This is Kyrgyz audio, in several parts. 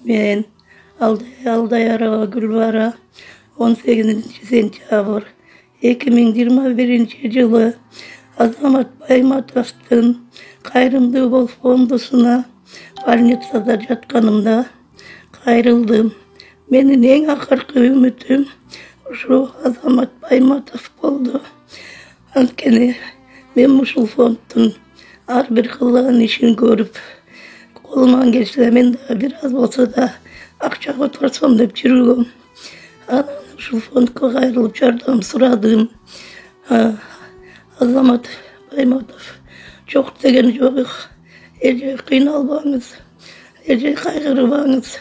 Men Alday Araba Gülbara 18 sentyabr 2021 yılı Azamat Baymatov'tun Kayrımdığı Bol Fondusuna больницада жатқанымда kayırıldım. Menin en akırkı ümitim şu Azamat Baymatov oldu. Ankeni men uşul fondtun ar bir kılığın işini görüp kolumdan geçti. Men de biraz olsa da akça otursam dep жүргөм. Uşul fondga kayırılıp жардам сұрадым. Azamat Baymatov çok degen yok. Ece kıynalbağınız, ece kaygırıbağınız,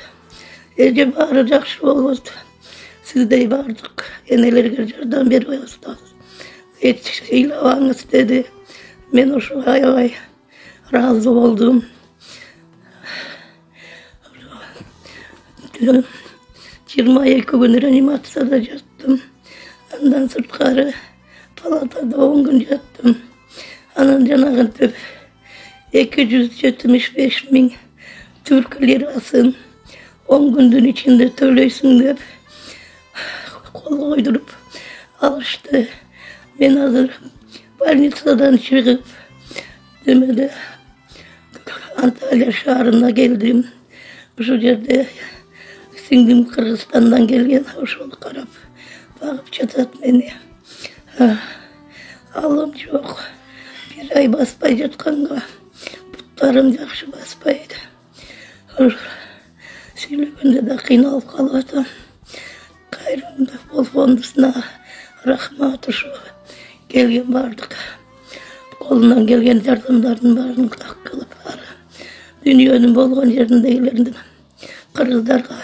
ece bağırı jakşı bolot. Sizdey bardık, enelerge jardam beribsiz. Hiç ыйлабаңыз dedi. Men oşu aябай razı oldum. 22 gün reanimatsiyada jattım. Andan sırtkары palatada 10 gün jattım. Anan janagı 275.000 Türk lirasın 10 gündün içinde töleysün dep kol koydurup alıştı. Ben hazır больницадан çıkıp demede Antalya şehrine geldim. Şu yerde singlim Kırgızistan'dan gelgen hoşul karab bakıp çatat beni. Alım çok. Bir ay basbay jatkanga putlarım jakşı basbaydı. Söylегенде de kıynalып kalıvatam. Kayrımda Bol Fondusuna rahmat uşu gelgen bardık. Kolundan gelgen jardamdardın barını kılıp dünyanın bolgan yerindeylerdim. Kırgızlarga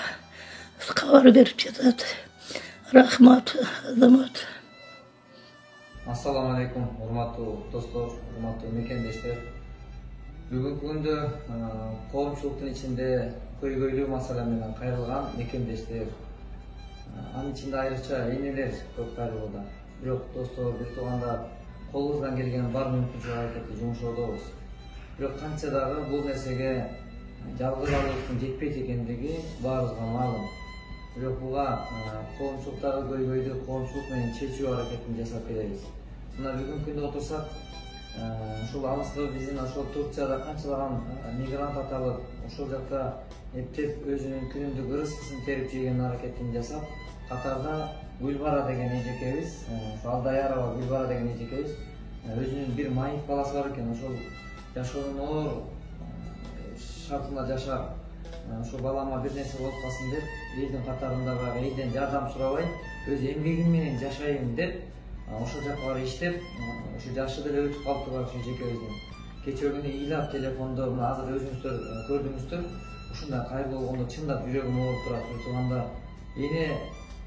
kabar berip жатат. Rahmat Azamat. Assalamu alaikum, урматтуу достор, урматтуу мекендештер. Бүгүнкү күндө коомчулуктун ичинде көйгөйлүү масала менен кайрылган мекендештер, анын ичинде айрыкча энелер көп кайрылууда. Бирок достор, бир туугандар, колубуздан келген бар мүмкүнчүлүк аракетти жумшоодобуз. Бирок канча дагы бул нерсеге жалгыз алыбыздын жетпейт экендиги баарыбызга маалым. Бирок буга коомчулуктагы көйгөйдү коомчулук менен чечүү аракетин жасап беребиз. Мына бүгүнкү күндө отурсак, ушул алыскы биздин ошол Турцияда канчалаган мигрант аталып, ошол жакта эптеп өзүнүн күнүмдүк ырыскысын терип жеген аракетин жасап, катарда Гүлбара деген эжекебиз, Алдай Арaba Гүлбара деген эжекебиз өзүнүн бир майып баласы бар экен, ошол жашоонун оор шартында жашап, ошол балама бир нерсе болуп калсын деп, элдин катарында баягы элден жардам сурабай, өз эмгегим менен жашайм деп, ошол жакка барып иштеп, ушу жашы деле өтүп калыптыр ошо эжекебиздин. Кечээ күнү ыйлап телефондо, мына азыр өзүңүздөр көрдүңүздөр, ушундай кайгы болгондо чындап жүрөгүм ооруп турат. Бир тууганда эне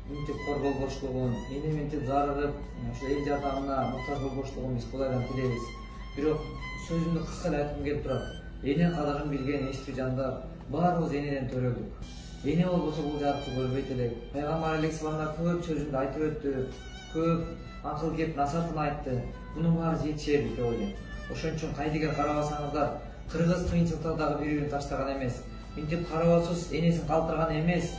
мынтип кор болбоштугун, эне мынтип зарыгып, ошо эл жардамына муктаж болбоштугун биз Кудайдан тилейбиз. Бирок сөзүмдү кыска эле айткым келип турат. Эне кадырын билген эстүү жандар баарыбыз энеден төрөлдүк. Эне болбосо бул жарыкты көрбөйт элек. Пайгамбар алейхиссаламдар көп сөзүндө айтып өттү, көп акыл кеп насаатын айтты. Мунун баары жетишеби деп ойлойм. Ошон үчүн кайдыгер карабасаңыздар, кыргыз кыйынчылыкта дагы бири-бирин таштаган эмес. Мынтип кароосуз энесин калтырган эмес,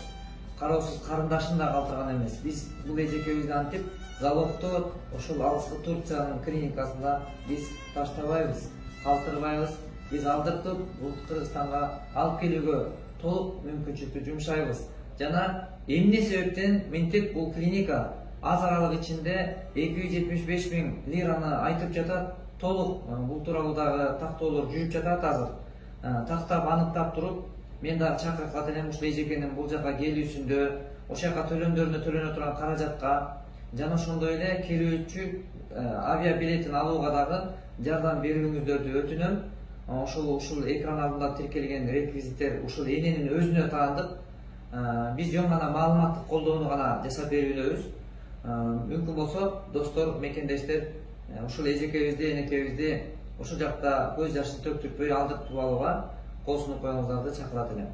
кароосуз карындашын да калтырган эмес. Биз бул эжекебизди антип заводдо, ошол алыскы Турциянын клиникасында биз таштабайбыз, калтырбайбыз. Биз алдыртып, бул Кыргызстанга алып келүүгө толук мүмкүнчүлүктү жумшайбыз. Жана эмне себептен мынтип бул клиника аз аралык ичинде 275.000 лираны айтып жатат, толук бул тууралуу дагы тактоолор жүрүп жатат азыр. Тактап аныктап туруп, мен дагы чакырып элем ушул эжекенин бул жака келүүсүндө, ошол жака төлөмдөрүнө төлөнө турган каражатка, жана ошондой эле келүүчү авиабилетин алууга дагы жардам берүүңүздөрдү өтүнөм. Ушул экран алдында тиркелген реквизиттер ушул эненин өзүнө таандык. Биз жөн гана маалыматтык колдоону гана жасап берүүнөбүз. Мүмкүн болсо, достор, мекендештер, ушул эжекебизди, энекебизди ушул жакта көз жашын төктүрпөй алдыртып алууга кол сунуп коюңуздарды чакырат элем.